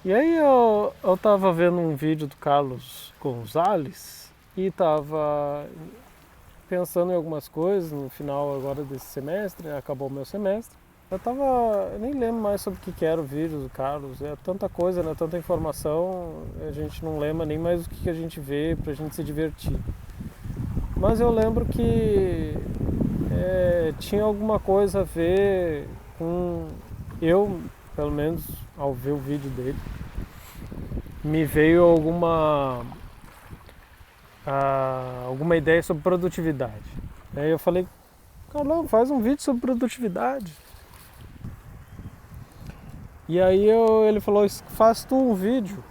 E aí eu tava vendo um vídeo do Carlos Gonzalez e tava pensando em algumas coisas no final agora desse semestre, né? Acabou o meu semestre. Eu nem lembro mais sobre o que era o vídeo do Carlos, é tanta coisa, né? Tanta informação, a gente não lembra nem mais o que a gente vê pra gente se divertir. Mas eu lembro que tinha alguma coisa a ver com eu, pelo menos ao ver o vídeo dele, me veio alguma ideia sobre produtividade. Aí eu falei, Carlão, faz um vídeo sobre produtividade. E aí ele falou, faz tu um vídeo.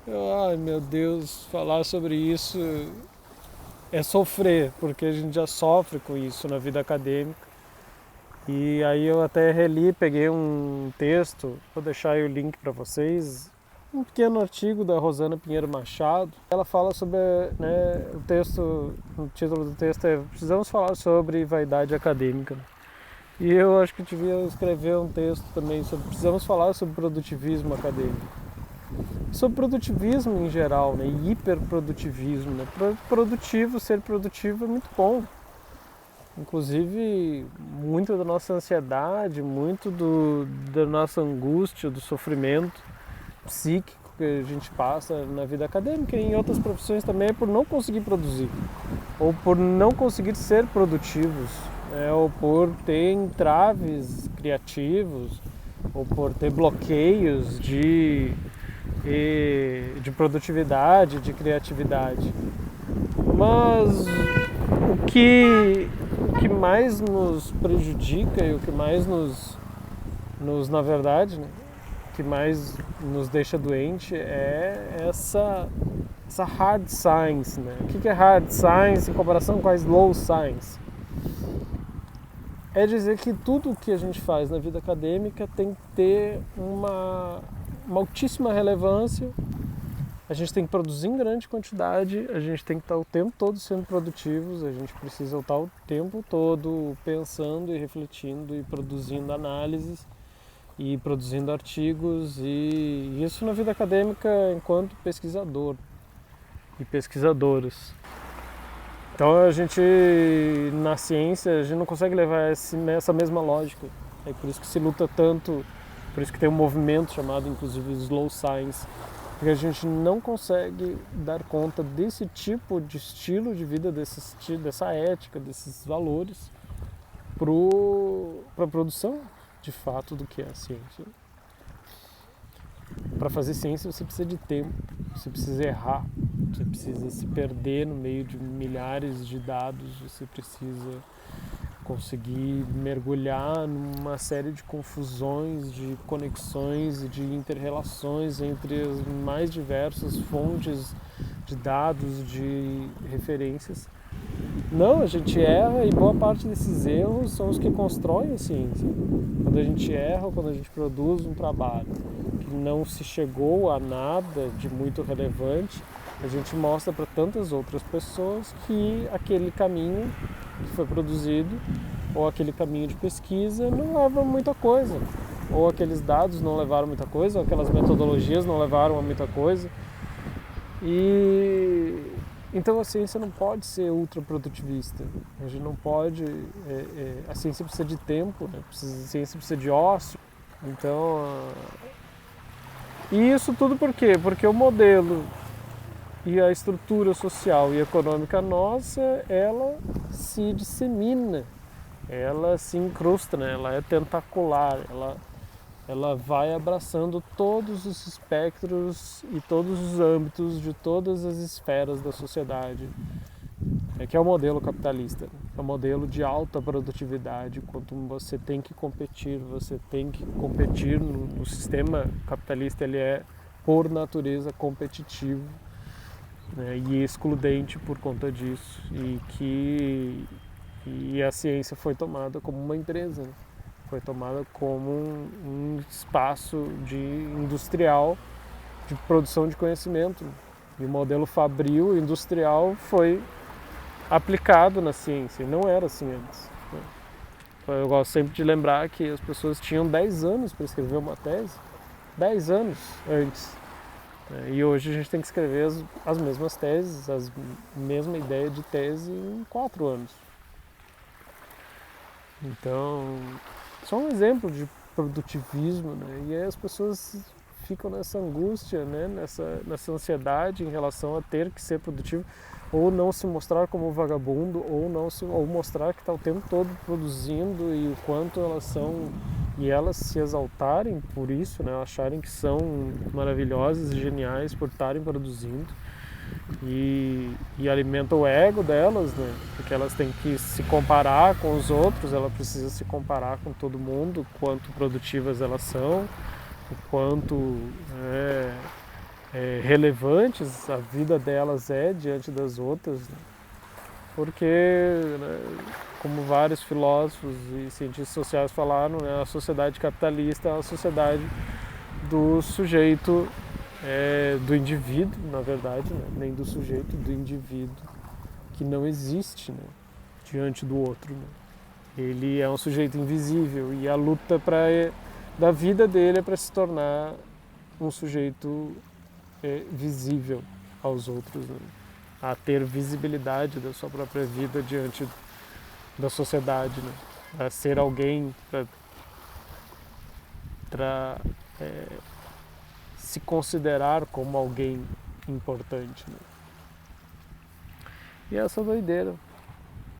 Ai meu Deus, falar sobre isso é sofrer, porque a gente já sofre com isso na vida acadêmica. E aí eu até reli, peguei um texto, vou deixar aí o link para vocês, um pequeno artigo da Rosana Pinheiro Machado. Ela fala sobre, né, o título do texto é Precisamos falar sobre vaidade acadêmica. E eu acho que devia escrever um texto também sobre precisamos falar sobre produtivismo acadêmico. Sobre produtivismo em geral, né, e hiperprodutivismo, né? Produtivo, ser produtivo é muito bom. Inclusive, muito da nossa ansiedade, muito da nossa angústia, do sofrimento psíquico que a gente passa na vida acadêmica e em outras profissões também é por não conseguir produzir, ou por não conseguir ser produtivos, né, ou por ter entraves criativos, ou por ter bloqueios de produtividade, de criatividade. Mas o que mais nos prejudica e o que mais na verdade, né, o que mais nos deixa doente é essa hard science. Né? O que é hard science em comparação com a slow science? É dizer que tudo o que a gente faz na vida acadêmica tem que ter uma altíssima relevância. A gente tem que produzir em grande quantidade, a gente tem que estar o tempo todo sendo produtivos, a gente precisa estar o tempo todo pensando e refletindo e produzindo análises e produzindo artigos, e isso na vida acadêmica enquanto pesquisador e pesquisadoras. Então a gente, na ciência, a gente não consegue levar essa mesma lógica. É por isso que se luta tanto, por isso que tem um movimento chamado inclusive Slow Science, porque a gente não consegue dar conta desse tipo de estilo de vida, dessa ética, desses valores para a produção de fato do que é a ciência. Para fazer ciência você precisa de tempo, você precisa errar, você precisa se perder no meio de milhares de dados, você precisa conseguir mergulhar numa série de confusões, de conexões e de interrelações entre as mais diversas fontes de dados, de referências. Não, a gente erra e boa parte desses erros são os que constroem a ciência. Quando a gente erra, quando a gente produz um trabalho que não se chegou a nada de muito relevante, a gente mostra para tantas outras pessoas que aquele caminho que foi produzido ou aquele caminho de pesquisa não leva a muita coisa, ou aqueles dados não levaram a muita coisa, ou aquelas metodologias não levaram a muita coisa. E então a ciência não pode ser ultraprodutivista. A gente não pode. A ciência precisa de tempo, né? A ciência precisa de ócio. Então. E isso tudo por quê? Porque o modelo e a estrutura social e econômica nossa, ela se dissemina, ela se incrusta, né? Ela é tentacular, ela vai abraçando todos os espectros e todos os âmbitos de todas as esferas da sociedade. Que é o modelo capitalista, é o modelo de alta produtividade, quanto você tem que competir no sistema capitalista, ele é por natureza competitivo, né, e excludente por conta disso, e a ciência foi tomada como uma empresa, né? Foi tomada como um espaço industrial de produção de conhecimento, e o modelo fabril industrial foi aplicado na ciência, e não era assim antes. Eu gosto sempre de lembrar que as pessoas tinham 10 anos para escrever uma tese, 10 anos antes. E hoje a gente tem que escrever as mesmas teses, a mesma ideia de tese em 4 anos. Então, só um exemplo de produtivismo, né? E aí as pessoas ficam nessa angústia, né? nessa ansiedade em relação a ter que ser produtivo, ou não se mostrar como vagabundo, ou mostrar que está o tempo todo produzindo e o quanto elas são, e elas se exaltarem por isso, né? Acharem que são maravilhosas e geniais por estarem produzindo. E alimenta o ego delas, né? Porque elas têm que se comparar com os outros, ela precisa se comparar com todo mundo, quanto produtivas elas são, o quanto relevantes a vida delas é diante das outras, né? Porque, né, como vários filósofos e cientistas sociais falaram, né, a sociedade capitalista é uma sociedade do sujeito, do indivíduo, na verdade, né? Nem do sujeito, do indivíduo, que não existe, né? Diante do outro. Né? Ele é um sujeito invisível e a luta da vida dele é para se tornar um sujeito visível aos outros, né? A ter visibilidade da sua própria vida diante da sociedade, né? A ser alguém para se considerar como alguém importante, né? E essa doideira.